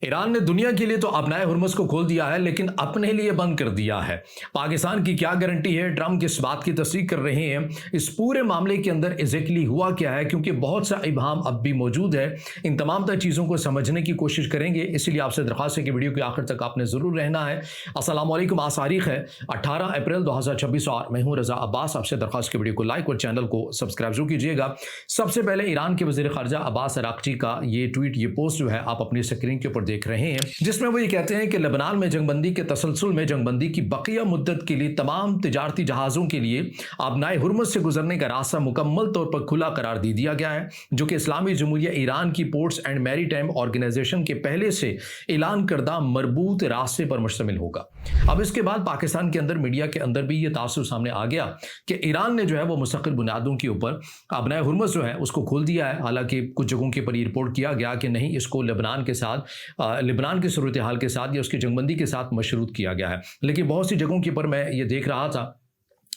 Iran ने दुनिया के लिए तो अपनाए हुर्मुज़ को खोल दिया है, लेकिन अपने लिए बंद कर दिया है। पाकिस्तान की क्या गारंटी है? ट्रंप किस बात की तस्दीक कर रहे हैं? इस पूरे मामले के अंदर एग्जैक्टली हुआ क्या है, क्योंकि बहुत सा इबहम अब भी मौजूद है। इन तमाम तर चीज़ों को समझने की कोशिश करेंगे, इसलिए आपसे दरख्वास्त है कि वीडियो के आखिर तक आपने ज़रूर रहना है। अस्सलाम वालेकुम। आज तारीख है 18 अप्रैल 2026 और मैं हूँ रज़ा अब्बास। आपसे दरख्वास्त की वीडियो को लाइक और चैनल को सब्सक्राइब जरूर कीजिएगा। सबसे पहले ईरान के वज़ीर ख़ारजा अब्बास अराक़ची का ये ट्वीट, ये पोस्ट जो है आप अपनी स्क्रीन के ऊपर देख रहे हैं, जिसमें वो ये कहते हैं कि लेबनान में जंगबंदी के तसलसल में जंगबंदी की बकिया मुद्दत के लिए तमाम तिजारती जहाज़ों के लिए आबनाए हुर्मुज़ से गुजरने का रास्ता मुकम्मल तौर पर खुला करार दे दिया गया है, जो कि इस्लामी जमहूरिया ईरान की पोर्ट्स एंड मैरीटाइम ऑर्गेनाइजेशन के पहले से ऐलान करदा मरबूत रास्ते पर मुश्तमिल होगा। अब इसके बाद पाकिस्तान के अंदर मीडिया के अंदर भी ये तासुर सामने आ गया कि ईरान ने जो है वो मुस्तकिल बुनियादों के ऊपर आबनाए हुर्मुज़ जो है उसको खोल दिया है। हालांकि कुछ जगहों के ऊपर ये रिपोर्ट किया गया कि नहीं, इसको लेबनान के साथ लेबनान की सूरत हाल के साथ या उसकी जंगबंदी के साथ मशरूत किया गया है। लेकिन बहुत सी जगहों के ऊपर मैं ये देख रहा था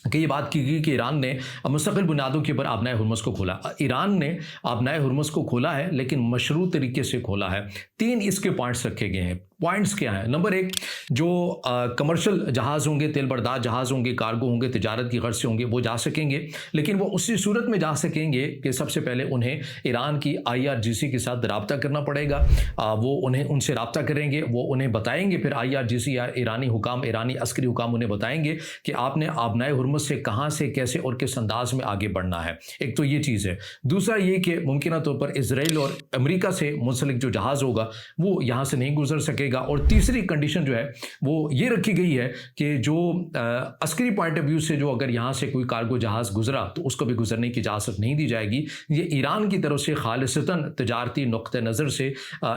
कि ये बात की गई कि ईरान ने मुस्तकिल बुनियादों के ऊपर आबनाए हुर्मुज़ को खोला। ईरान ने आबनाए हुर्मुज़ को खोला है, लेकिन मशरूत तरीके से खोला है। 3 इसके पॉइंट्स रखे गए हैं। पॉइंट्स क्या हैं? नंबर 1, जो कमर्शियल जहाज़ होंगे, तेल बरदार जहाज़ होंगे, कार्गो होंगे, तिजारत की गर्ज से होंगे, वो जा सकेंगे, लेकिन वो उसी सूरत में जा सकेंगे कि सबसे पहले उन्हें ईरान की IRGC के साथ रब्ता करना पड़ेगा। वो उनसे रब्ता करेंगे, वो उन्हें बताएंगे, फिर IRGC या ईरानी हुकाम, ईरानी अस्करी हुकाम उन्हें बताएंगे कि आपने आबनाए हुर्मुज़ से कहाँ से, कैसे और किस अंदाज में आगे बढ़ना है। एक तो ये चीज़ है। दूसरा ये कि मुमकिन तौर पर इसराइल और अमेरिका से मुंसलिक जो जहाज़ होगा वो यहाँ से नहीं गुजर सकेगा। और तीसरी कंडीशन जो है वो ये रखी गई है कि जो अस्करी पॉइंट ऑफ व्यू से जो अगर यहाँ से कोई कार्गो जहाज़ गुजरा तो उसको भी गुजरने की इजाज़त नहीं दी जाएगी। ये ईरान की तरफ से खालिसतन तजारती नुक्ते नज़र से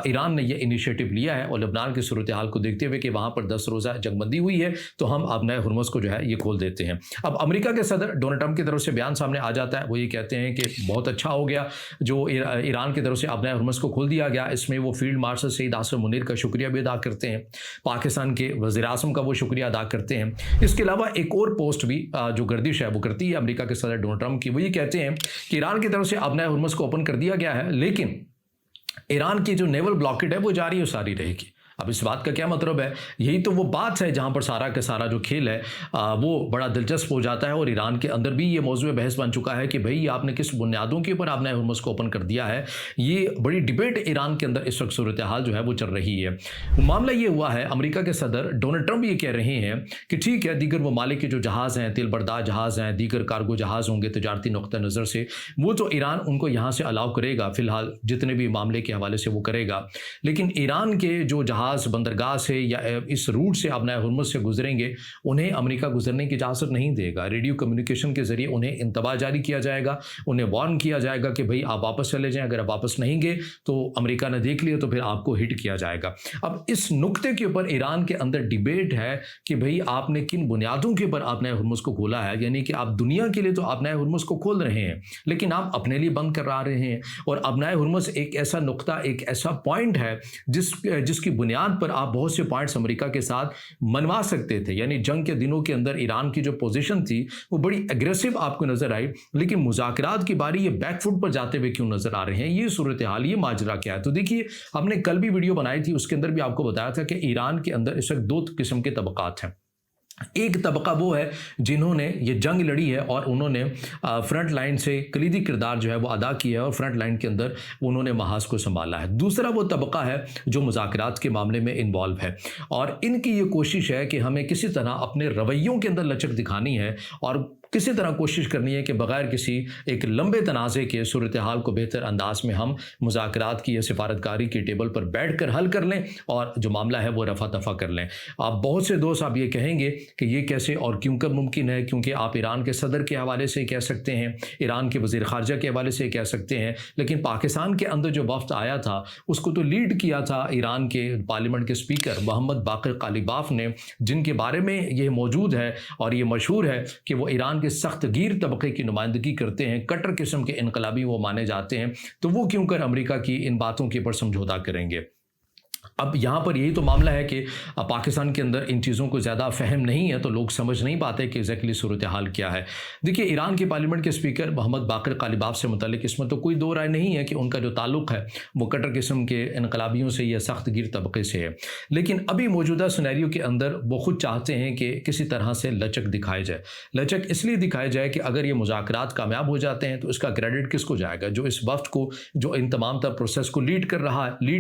ईरान ने यह इनिशिएटिव लिया है, और लेबनान की सूरत हाल को देखते हुए कि वहाँ पर 10 रोज़ा जंगबंदी हुई है, तो हम आबनाए हुर्मुज़ को जो है ये खोल देते हैं। अब अमेरिका के सदर डोनाल्ड ट्रंप की तरफ से बयान सामने आ जाता है। वो ये कहते हैं कि बहुत अच्छा हो गया जो ईरान की तरफ से आबनाए हुर्मुज़ को खोल दिया गया। इसमें वो फील्ड मार्शल सईद आसिम मुनीर का शुक्रिया भी अदा करते हैं, पाकिस्तान के वज़ीर आज़म का वो शुक्रिया अदा करते हैं। इसके अलावा एक और पोस्ट भी जो गर्दिश है वो करती है अमेरिका के सदर डोनाल्ड ट्रंप की। वो ये कहते हैं कि ईरान की तरफ से आबनाए हुर्मुज़ को ओपन कर दिया गया है, लेकिन ईरान की जो नेवल ब्लॉकेड है वो जारी और सारी रहेगी। अब इस बात का क्या मतलब है? यही तो वो बात है जहां पर सारा का सारा जो खेल है वो बड़ा दिलचस्प हो जाता है, और ईरान के अंदर भी ये मौजूद बहस बन चुका है कि भाई आपने किस बुनियादों के ऊपर आपने हुर्मुज़ को ओपन कर दिया है। ये बड़ी डिबेट ईरान के अंदर इस वक्त सूरत हाल जो है वो चल रही है। मामला ये हुआ है, अमेरिका के सदर डोनाल्ड ट्रंप ये कह रहे हैं कि ठीक है, दीगर ममालिक के जो जहाज़ हैं, तेल बरदार जहाज़ हैं, दीगर कार्गो जहाज़ होंगे तिजारती नुक्ता नज़र से, वो तो ईरान उनको यहाँ से अलाउ करेगा, फिलहाल जितने भी मामले के हवाले से वो करेगा। लेकिन ईरान के जो जहाज़ बंदरगाह से या इस रूट से आबनाए हुर्मुज़ से गुजरेंगे, उन्हें अमेरिका गुजरने की इजाज़त नहीं देगा। रेडियो कम्युनिकेशन के जरिए उन्हें इंतबाह जारी किया जाएगा, उन्हें वार्न किया जाएगा कि भाई आप वापस चले जाएं, अगर आप वापस नहीं गए तो अमेरिका ने देख लिया तो फिर आपको हिट किया जाएगा। अब इस नुक्ते के ऊपर ईरान के अंदर डिबेट है कि भाई आपने किन बुनियादों के ऊपर आबनाए हुर्मुज़ को खोला है। यानी कि आप दुनिया के लिए तो आबनाए हुर्मुज़ को खोल रहे हैं, लेकिन आप अपने लिए बंद करा रहे हैं। और आबनाए हुर्मुज़ एक ऐसा नुक्ता, एक ऐसा पॉइंट है जिसकी बुनियाद पर आप बहुत से पॉइंट्स अमेरिका के साथ मनवा सकते थे। यानी जंग के दिनों के अंदर ईरान की जो पोजीशन थी वो बड़ी एग्रेसिव आपको नजर आई, लेकिन मुज़ाकरात की बारी ये बैकफुट पर जाते हुए क्यों नजर आ रहे हैं? ये सूरत हाल, ये माजरा क्या है? तो देखिए, हमने कल भी वीडियो बनाई थी, उसके अंदर भी आपको बताया था कि ईरान के अंदर इस वक्त 2 किस्म के तबकात हैं। एक तबका वो है जिन्होंने ये जंग लड़ी है और उन्होंने फ्रंट लाइन से कलीदी किरदार जो है वो अदा किया है और फ्रंट लाइन के अंदर उन्होंने महाज को संभाला है। दूसरा वो तबका है जो मुज़ाकरात के मामले में इन्वॉल्व है, और इनकी ये कोशिश है कि हमें किसी तरह अपने रवैयों के अंदर लचक दिखानी है और किसी तरह कोशिश करनी है कि बग़ैर किसी एक लंबे तनाज़े के सूरत हाल को बेहतर अंदाज में हम मुज़ाकरात की या सिफारतकारी की टेबल पर बैठ कर हल कर लें और जो मामला है वो रफ़ा दफ़ा कर लें। आप बहुत से दोस्त आप ये कहेंगे कि ये कैसे और क्यों कब मुमकिन है, क्योंकि आप ईरान के सदर के हवाले से कह सकते हैं, ईरान के वज़ीर ख़ारजा के हवाले से कह सकते हैं, लेकिन पाकिस्तान के अंदर जो वफ़द आया था उसको तो लीड किया था ईरान के पार्लियामेंट के स्पीकर मोहम्मद बाक़िर कालिबाफ ने, जिनके बारे में ये मौजूद है और ये मशहूर है कि वो ईरान के सख्त गिर तबके की नुमाइंदगी करते हैं, कट्टर किस्म के इनकलाबी वो माने जाते हैं। तो वो क्यों कर अमेरिका की इन बातों के ऊपर समझौता करेंगे? अब यहाँ पर यही तो मामला है कि पाकिस्तान के अंदर इन चीज़ों को ज़्यादा फ़हम नहीं है, तो लोग समझ नहीं पाते कि एग्जैक्टली सूरत हाल क्या है। देखिए, ईरान के पार्लियामेंट के स्पीकर मोहम्मद बाकर कालिबाफ से मुतल्लिक इसमें तो कोई दो राय नहीं है कि उनका जो ताल्लुक़ है वो कट्टर किस्म के इनकलाबियों से या सख्त गिर तबके से है। लेकिन अभी मौजूदा सिनेरियो के अंदर वो खुद चाहते हैं कि किसी तरह से लचक दिखाई जाए। लचक इसलिए दिखाई जाए कि अगर ये मुज़ाकरात कामयाब हो जाते हैं तो इसका क्रेडिट किसको जाएगा? जो इस वफ़्त को, जो इन तमाम तर प्रोसेस को लीड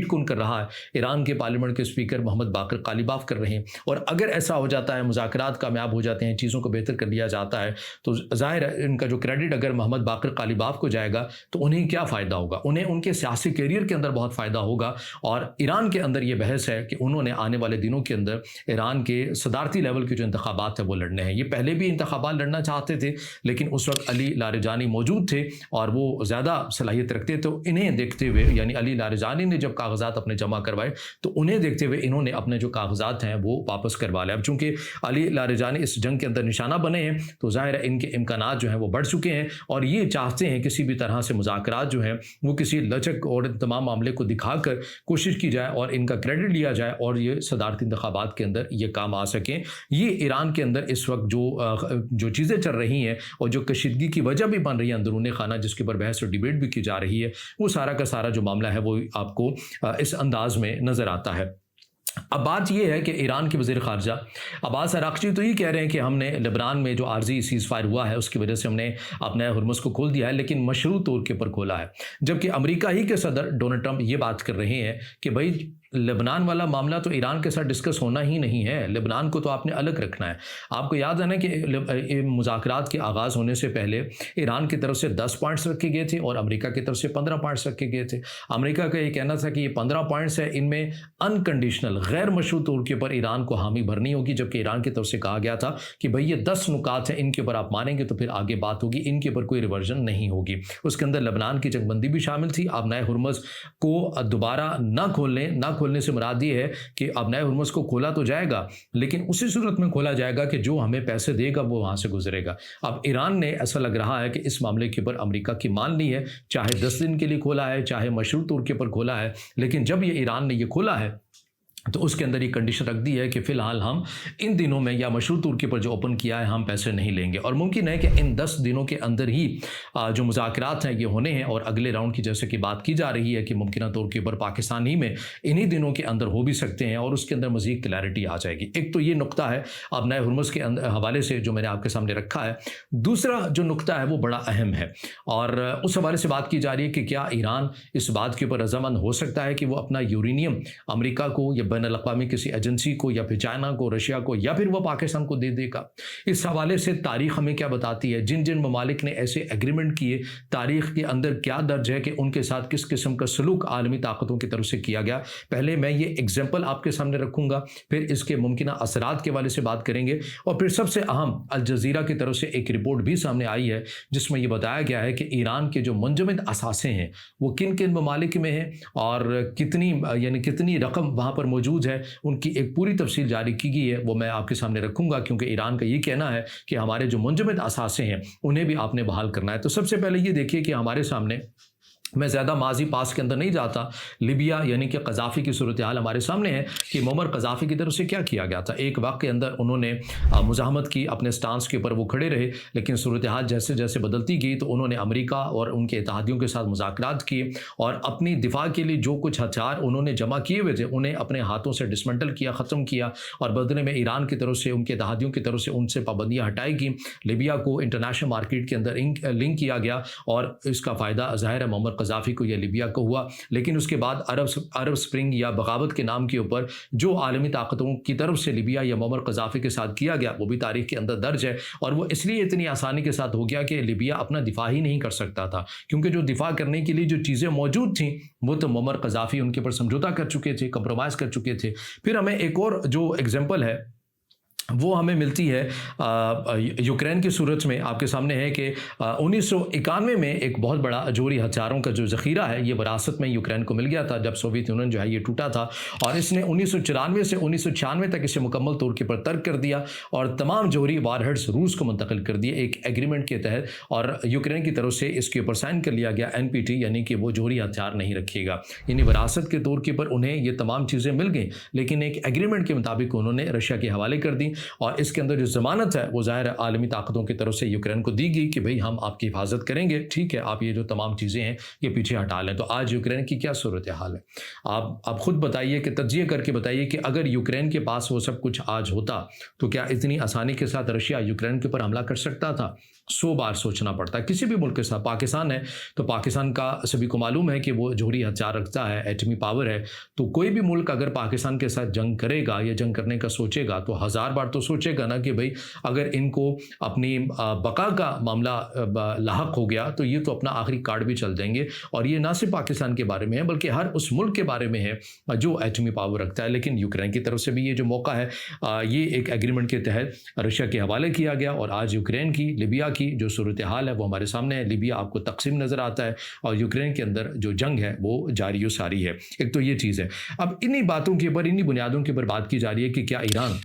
कौन कर रहा है? ईरान के पार्लियामेंट के स्पीकर मोहम्मद बाकर कालिबाफ कर रहे हैं। और अगर ऐसा हो जाता है, मुज़ाकरात कामयाब हो जाते हैं, चीज़ों को बेहतर कर लिया जाता है, तो ज़ाहिर है इनका जो क्रेडिट अगर मोहम्मद बाकर कालिबाफ को जाएगा तो उन्हें क्या फ़ायदा होगा? उन्हें उनके सियासी करियर के अंदर बहुत फ़ायदा होगा। और ईरान के अंदर ये बहस है कि उन्होंने आने वाले दिनों के अंदर ईरान के सदारती लेवल के जो इंतखाबात है वो लड़ने हैं। ये पहले भी इंतखाबात लड़ना चाहते थे, लेकिन उस वक्त अली लारिजानी मौजूद थे और वो ज़्यादा सलाहियत रखते, तो इन्हें देखते हुए, यानी अली लारिजानी ने जब कागजात अपने जमा करवाए तो उन्हें देखते हुए इन्होंने अपने जो कागजात हैं वो वापस करवा लिया। अब चूंकि अली लारिजानी इस जंग के अंदर निशाना बने हैं तो ज़ाहिर है इनके इम्कानात जो हैं वो बढ़ चुके हैं और ये चाहते हैं किसी भी तरह से मुज़ाकरात जो हैं वो किसी लचक और तमाम मामले को दिखाकर कोशिश की जाए और इनका क्रेडिट लिया जाए और ये सदारती इंतखाबात के अंदर ये काम आ सकें। ये ईरान के अंदर इस वक्त जो चीज़ें चल रही हैं और जो कशीदगी की वजह भी बन रही है अंदरूनी खाना, जिसके ऊपर बहस और डिबेट भी की जा रही है, वो सारा का सारा जो मामला है वो आपको इस अंदाज में नज़र आता है। अब बात यह है कि ईरान के वज़ीर ख़ारजा अब्बास अराक़ची तो ये कह रहे हैं कि हमने लेबनान में जो आर्जी सीज़ फायर हुआ है उसकी वजह से हमने अपने हुर्मुज़ को खोल दिया है, लेकिन मशरूत तौर के ऊपर खोला है। जबकि अमेरिका ही के सदर डोनाल्ड ट्रंप ये बात कर रहे हैं कि भाई लेबनान वाला मामला तो ईरान के साथ डिस्कस होना ही नहीं है, लेबनान को तो आपने अलग रखना है। आपको याद है ना कि मुज़ाकरात के आगाज़ होने से पहले ईरान की तरफ से 10 पॉइंट्स रखे गए थे और अमेरिका की तरफ से 15 पॉइंट्स रखे गए थे। अमेरिका का ये कहना था कि ये 15 पॉइंट्स है, इनमें अनकंडीशनल गैर मशरूत तौर के ऊपर ईरान को हामी भरनी होगी, जबकि ईरान की तरफ से कहा गया था कि भाई ये 10 नुकात हैं, इनके ऊपर आप मानेंगे तो फिर आगे बात होगी, इनके ऊपर कोई रिवर्जन नहीं होगी। उसके अंदर लेबनान की जंगबंदी भी शामिल थी। अब नए हुर्मुज़ को दोबारा ना खोलने से मुराद ये है कि अब नए हुर्मुज़ को खोला तो जाएगा, लेकिन उसी सूरत में खोला जाएगा कि जो हमें पैसे देगा वो वहाँ से गुजरेगा। अब ईरान ने ऐसा लग रहा है कि इस मामले के ऊपर अमेरिका की मान ली है, चाहे 10 दिन के लिए खोला है, चाहे मशरूत तौर के ऊपर खोला है, लेकिन जब ये ईरान ने ये खोला है तो उसके अंदर ये कंडीशन रख दी है कि फ़िलहाल हम इन दिनों में या मशरूत तौर के ऊपर जो ओपन किया है हम पैसे नहीं लेंगे। और मुमकिन है कि इन 10 दिनों के अंदर ही जो मुज़ाकरात हैं ये होने हैं और अगले राउंड की जैसे कि बात की जा रही है कि मुमकिन तौर के ऊपर पाकिस्तान ही में इन्हीं दिनों के अंदर हो भी सकते हैं और उसके अंदर मज़ीद क्लैरिटी आ जाएगी। एक तो ये नुक्ता है अब नए हुर्मुज़ के हवाले से जो मैंने आपके सामने रखा है। दूसरा जो नुक्ता है वो बड़ा अहम है और उस हवाले से बात की जा रही है कि क्या ईरान इस बात के ऊपर रज़ामंद हो सकता है कि वो अपना यूरेनियम अमेरिका को या बैन अल-अक़वामी किसी एजेंसी को या फिर चाइना को, रशिया को, या फिर वो पाकिस्तान को दे देगा। इस हवाले से तारीख हमें क्या बताती है, जिन जिन ममालिक ने ऐसे एग्रीमेंट किए, तारीख के अंदर क्या दर्ज है कि उनके साथ किस किस्म का सलूक आलमी ताकतों की तरफ से किया गया। पहले मैं ये एग्जाम्पल आपके सामने रखूंगा, फिर इसके मुमकिन असरात के वाले से बात करेंगे और फिर सबसे अहम अल जज़ीरा की तरफ से एक रिपोर्ट भी सामने आई है जिसमें यह बताया गया है कि ईरान के जो मुंजमद असासे हैं वो किन किन ममालिक में हैं और कितनी रकम वहाँ पर मौजूद है, उनकी एक पूरी तफसील जारी की गई है। वो मैं आपके सामने रखूंगा क्योंकि ईरान का ये कहना है कि हमारे जो मुंजमद असासे हैं उन्हें भी आपने बहाल करना है। तो सबसे पहले ये देखिए कि हमारे सामने, मैं ज़्यादा माजी पास के अंदर नहीं जाता, लिबिया यानी कि क़ज़ाफ़ी की सूरत हाल हमारे सामने है कि मुअम्मर क़ज़ाफ़ी की तरफ से क्या किया गया था। एक वक्त के अंदर उन्होंने मुज़ाहमत की, अपने स्टांस के ऊपर वो खड़े रहे, लेकिन सूरत हाल जैसे जैसे बदलती गई तो उन्होंने अमेरिका और उनके इत्तेहादियों के साथ मुज़ाकरात किए और अपनी दिफा के लिए जो कुछ हथियार उन्होंने जमा किए हुए थे उन्हें अपने हाथों से डिसमेंटल किया, ख़त्म किया और बदले में ईरान की तरफ से, उनके इत्तेहादियों की तरफ से उनसे पाबंदियाँ हटाई गई। लिबिया को इंटरनेशनल मार्केट के अंदर लिंक किया गया और इसका फ़ायदा ज़ाहिर है मुअम्मर क़ज़ाफ़ी को या लिबिया को हुआ। लेकिन उसके बाद अरब स्प्रिंग या बगावत के नाम के ऊपर जो आलमी ताकतों की तरफ से लिबिया या मुअम्मर क़ज़ाफ़ी के साथ किया गया वो भी तारीख के अंदर दर्ज है और वो इसलिए इतनी आसानी के साथ हो गया कि लिबिया अपना दिफा ही नहीं कर सकता था, क्योंकि जो दिफा करने के लिए जो चीज़ें मौजूद थीं वो तो मुअम्मर क़ज़ाफ़ी उनके ऊपर समझौता कर चुके थे, कंप्रोमाइज़ कर चुके थे। फिर हमें एक और जो एग्जाम्पल है वो हमें मिलती है यूक्रेन की सूरत में। आपके सामने है कि 1991 में एक बहुत बड़ा जोहरी हथियारों का जो ज़ख़ीरा है ये विरासत में यूक्रेन को मिल गया था जब सोवियत यूनियन जो है ये टूटा था, और इसने 1994 से 1996 तक इसे मुकम्मल तौर के पर तर्क कर दिया और तमाम जोहरी वारहेड्स रूस को मुंतकिल कर दिए एक एग्रीमेंट के तहत, और यूक्रेन की तरफ से इसके ऊपर साइन कर लिया गया NPT, यानी कि वो जोहरी हथियार नहीं रखेगा। यानी विरासत के तौर के ऊपर उन्हें ये तमाम चीज़ें मिल गई, लेकिन एक एग्रीमेंट के मुताबिक उन्होंने रशिया के हवाले कर दी, और इसके अंदर जो ज़मानत है वो ज़ाहिर आलमी ताकतों की तरफ से यूक्रेन को दी गई कि भाई हम आपकी हिफाजत करेंगे, ठीक है, आप ये जो तमाम चीज़ें हैं ये पीछे हटा लें। तो आज यूक्रेन की क्या सूरत हाल है, आप खुद बताइए कि तज्जिए करके बताइए कि अगर यूक्रेन के पास वो सब कुछ आज होता तो क्या इतनी आसानी के साथ रशिया यूक्रेन के ऊपर हमला कर सकता था? 100 बार सोचना पड़ता है किसी भी मुल्क के साथ। पाकिस्तान है तो पाकिस्तान का सभी को मालूम है कि वो जोहरी हथियार रखता है, एटमी पावर है, तो कोई भी मुल्क अगर पाकिस्तान के साथ जंग करेगा या जंग करने का सोचेगा तो 1000 बार तो सोचेगा ना कि भाई अगर इनको अपनी बका का मामला लाहक हो गया तो ये तो अपना आखिरी कार्ड भी चल जाएंगे। और ये ना सिर्फ पाकिस्तान के बारे में है बल्कि हर उस मुल्क के बारे में है जो एटमी पावर रखता है। लेकिन यूक्रेन की तरफ से भी ये जो मौका है ये एक एग्रीमेंट के तहत रशिया के हवाले किया गया, और आज यूक्रेन की, लिबिया की जो सूरत हाल है वो हमारे सामने है। लिबिया आपको तकसीम नज़र आता है और यूक्रेन के अंदर जो जंग है वो जारी व सारी है। एक तो ये चीज़ है। अब इन्हीं बातों के ऊपर, इन्हीं बुनियादों के ऊपर बात की जा रही है कि क्या ईरान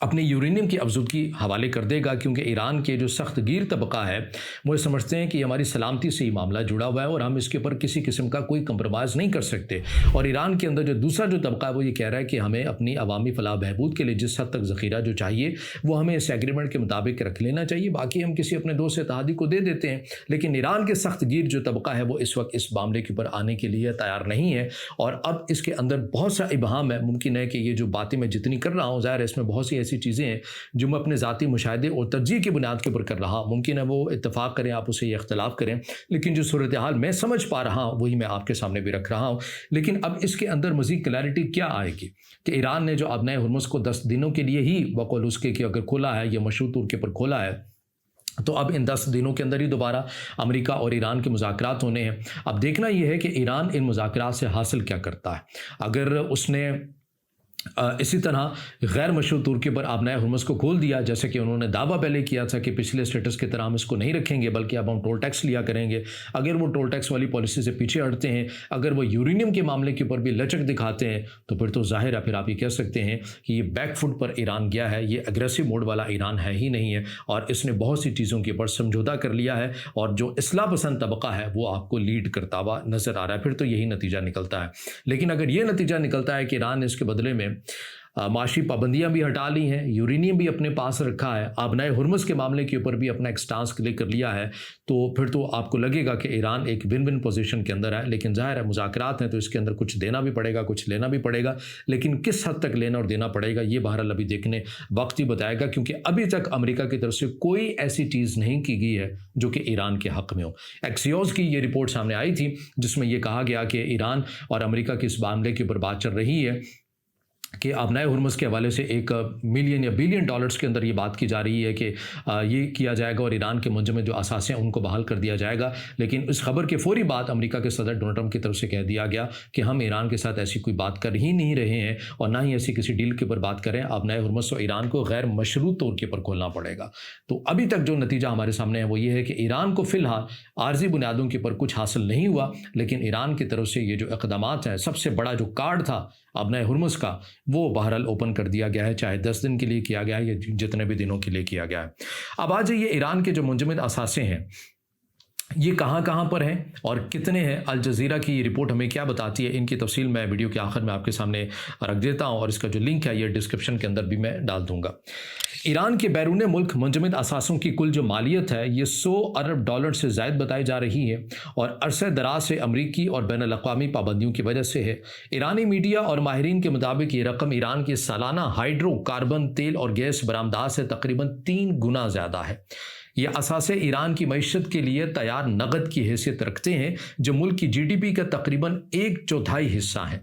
अपने यूरेनियम की अफज़ूकी हवाले कर देगा, क्योंकि ईरान के जो सख्त गिर तबका है वो समझते हैं कि हमारी सलामती से ही मामला जुड़ा हुआ है और हम इसके ऊपर किसी किस्म का कोई कंप्रोमाइज़ नहीं कर सकते। और ईरान के अंदर जो दूसरा जो तबका है वो ये कह रहा है कि हमें अपनी अवामी फलाह बहबूद के लिए जिस हद तक ज़ख़ीरा जो चाहिए वो हमें इस एग्रीमेंट के मुताबिक रख लेना चाहिए, बाकी हम किसी अपने दोस्त इत्तेहादी को दे देते हैं। लेकिन ईरान के सख्त गिर जो तबका है वो इस वक्त इस मामले के ऊपर आने के लिए तैयार नहीं है, और अब इसके अंदर बहुत सा इबहाम है। मुमकिन है कि ये जो बातें मैं जितनी कर रहा हूँ ज़ाहिर है इसमें बहुत सी ऐसी चीज़ें हैं जो मैं अपने ज़ाती मुशाहिदे और तरजीह की बुनियाद के ऊपर कर रहा हूँ। मुमकिन है वो इत्तफाक़ करें, आप उसे इख्तलाफ करें, लेकिन जो सूरत हाल मैं समझ पा रहा हूँ वही मैं आपके सामने भी रख रहा हूँ। लेकिन अब इसके अंदर मज़ीद क्लैरिटी क्या आएगी कि ईरान ने जो अपने हुर्मुज़ को 10 दिनों के लिए ही बकौल उसके कि अगर खोला है, ये मशरूत तौर के ऊपर खोला है, तो अब इन 10 दिनों के अंदर ही दोबारा अमेरिका और ईरान के मुज़ाकरात होने हैं। अब देखना यह है कि ईरान इन मुज़ाकरात से हासिल क्या करता है। अगर उसने इसी तरह गैर मशरूत तौर के ऊपर आबनाए हुर्मुज़ को खोल दिया, जैसे कि उन्होंने दावा पहले किया था कि पिछले स्टेटस की तरह हम इसको नहीं रखेंगे बल्कि अब हम टोल टैक्स लिया करेंगे, अगर वो टोल टैक्स वाली पॉलिसी से पीछे हटते हैं, अगर वो यूरेनियम के मामले के ऊपर भी लचक दिखाते हैं, तो फिर तो जाहिर है फिर आप ये कह सकते हैं कि ये बैक फुट पर ईरान गया है, ये अग्रेसिव मोड वाला ईरान है ही नहीं है, और इसने बहुत सी चीज़ों के ऊपर समझौता कर लिया है, और जो इस्लाह पसंद तबका है वो आपको लीड करता हुआ नज़र आ रहा है। फिर तो यही नतीजा निकलता है। लेकिन अगर ये नतीजा निकलता है कि ईरान ने इसके बदले में माशी पाबंदियां भी हटा ली हैं, यूरेनियम भी अपने पास रखा है, आबनाए हुर्मुज़ के मामले के ऊपर भी अपना एक स्टांस क्लियर कर लिया है, तो फिर तो आपको लगेगा कि ईरान एक विन विन पोजीशन के अंदर है। लेकिन ज़ाहिर है मुज़ाकरात हैं तो इसके अंदर कुछ देना भी पड़ेगा, कुछ लेना भी पड़ेगा, लेकिन किस हद तक लेना और देना पड़ेगा ये बहरहाल अभी देखने वक्त ही बताएगा, क्योंकि अभी तक अमेरिका की तरफ से कोई ऐसी चीज़ नहीं की गई है जो कि ईरान के हक़ में हो। एक्सियोस की ये रिपोर्ट सामने आई थी जिसमें यह कहा गया कि ईरान और अमेरिका की इस मामले के ऊपर बात चल रही है कि आबनाए हुर्मुज़ के हवाले से 1 मिलियन या बिलियन डॉलर्स के अंदर ये बात की जा रही है कि ये किया जाएगा और ईरान के मुंजमद जो असासे हैं उनको बहाल कर दिया जाएगा। लेकिन इस खबर के फौरी बाद अमेरिका के सदर डोनाल्ड ट्रंप की तरफ से कह दिया गया कि हम ईरान के साथ ऐसी कोई बात कर ही नहीं रहे हैं और ना ही ऐसी किसी डील के ऊपर बात करें। आबनाए हुर्मुज़ और ईरान को गैर मशरूत तौर के ऊपर खोलना पड़ेगा। तो अभी तक जो नतीजा हमारे सामने है वो ये है कि ईरान को फ़िलहाल आर्जी बुनियादों के ऊपर कुछ हासिल नहीं हुआ, लेकिन ईरान की तरफ से ये जो इक़दामात हैं, सबसे बड़ा जो कार्ड था आबनाए हुर्मुज़ का वो बहरहाल ओपन कर दिया गया है, चाहे 10 दिन के लिए किया गया है या जितने भी दिनों के लिए किया गया है। अब आज ये ईरान के जो मुंजमद असासे हैं ये कहाँ पर हैं और कितने हैं, अल जज़ीरा की ये रिपोर्ट हमें क्या बताती है, इनकी तफसील मैं वीडियो के आखिर में आपके सामने रख देता हूँ और इसका जो लिंक है ये डिस्क्रिप्शन के अंदर भी मैं डाल दूँगा। ईरान के बैरून मुल्क मुंजमद असासों की कुल जो मालियत है ये 100 अरब डॉलर से ज़ायद बताई जा रही है और अरसे दराज से अमरीकी और बैन अल-अक़वामी पाबंदियों की वजह से है। ईरानी मीडिया और माहिरीन के मुताबिक ये रकम ईरान की सालाना हाइड्रोकार्बन तेल और गैस बरामदात से तकरीबन 3 गुना ज़्यादा है। ये असासे ईरान की मईशत के लिए तैयार नकद की हैसियत रखते हैं जो मुल्क की GDP का तकरीबन 1/4 हिस्सा है।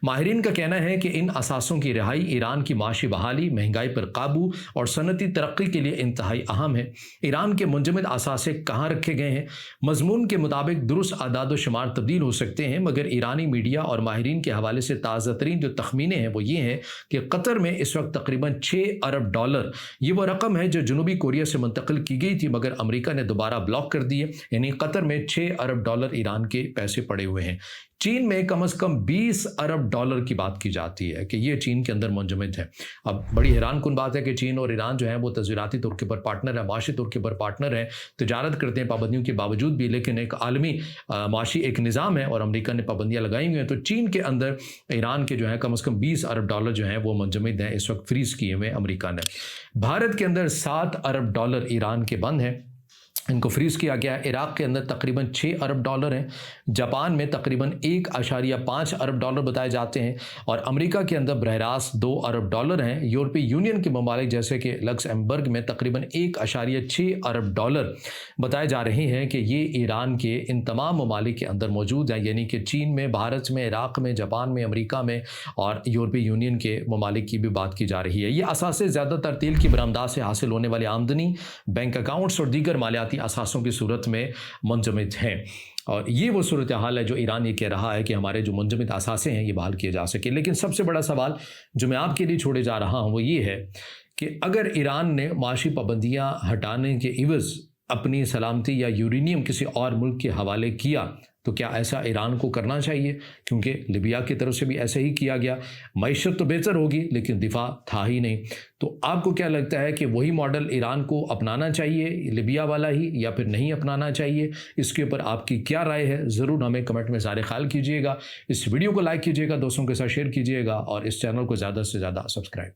माहिरीन का कहना है कि इन असासों की रिहाई ईरान की माशी बहाली, महंगाई पर काबू और सनती तरक्की के लिए इंतहाई अहम है। ईरान के मुंजमद असासे कहाँ रखे गए हैं? मजमून के मुताबिक दुरुस्त आदाद व शुमार तब्दील हो सकते हैं, मगर ईरानी मीडिया और माहिरीन के हवाले से ताज़ा तरीन जो तखमीने हैं वो ये हैं कि कतर में इस वक्त तकरीबन $6 अरब, ये वो रकम है जो जनूबी कोरिया से मुंतकिल की गई थी मगर अमेरिका ने दोबारा ब्लॉक कर दिए। यानी कतर में $6 अरब ईरान के पैसे पड़े हुए हैं। चीन में कम से कम $20 अरब की बात की जाती है कि ये चीन के अंदर मुंजमद है। अब बड़ी हैरान कुन बात है कि चीन और ईरान जो है वो तज़वीराती तौर के ऊपर पार्टनर है, माशी तौर के ऊपर पार्टनर है, तजारत करते हैं पाबंदियों के बावजूद भी, लेकिन एक आलमी माशी एक निज़ाम है और अमेरिका ने पाबंदियाँ लगाई हुई हैं। तो चीन के अंदर ईरान के जो है कम से कम $20 अरब जो हैं वो मुंजमद हैं, इस वक्त फ्रीज़ किए हुए अमेरिका ने। भारत के अंदर $7 अरब ईरान के बंद हैं, इनको फ्रीज़ किया गया। इराक़ के अंदर तकरीबन $6 अरब हैं, जापान में तकरीबन $1.5 अरब बताए जाते हैं और अमेरिका के अंदर बरह रास्त $2 अरब हैं। यूरोपीय यूनियन के ममालिक जैसे कि लक्समबर्ग में तकरीबन $1.6 अरब बताए जा रहे हैं कि ये ईरान के इन तमाम ममालिक के अंदर मौजूद हैं, यानी कि चीन में, भारत में, इराक़ में, जापान में, अमेरिका में और यूरोपीय यूनियन के ममालिक की भी बात की जा रही है। ये असासे ज़्यादातर तेल की बरामदा से हासिल होने वाली आमदनी, बैंक अकाउंट्स और दीगर मालियाती असासों की सूरत में मुंजमद हैं और ये वो सूरत हाल है जो ईरान ये कह रहा है कि हमारे जो मुंजमद असासे हैं ये बहाल किए जा सके। लेकिन सबसे बड़ा सवाल जो मैं आपके लिए छोड़े जा रहा हूँ वो ये है कि अगर ईरान ने माशी पाबंदियाँ हटाने के इवज़ अपनी सलामती या यूरेनियम किसी और मुल्क के हवाले किया तो क्या ऐसा ईरान को करना चाहिए? क्योंकि लिबिया की तरफ से भी ऐसे ही किया गया। मईशत तो बेहतर होगी लेकिन दिफा था ही नहीं। तो आपको क्या लगता है कि वही मॉडल ईरान को अपनाना चाहिए, लिबिया वाला ही, या फिर नहीं अपनाना चाहिए? इसके ऊपर आपकी क्या राय है ज़रूर हमें कमेंट में ज़ाहिर ख्याल कीजिएगा। इस वीडियो को लाइक कीजिएगा, दोस्तों के साथ शेयर कीजिएगा और इस चैनल को ज़्यादा से ज़्यादा सब्सक्राइब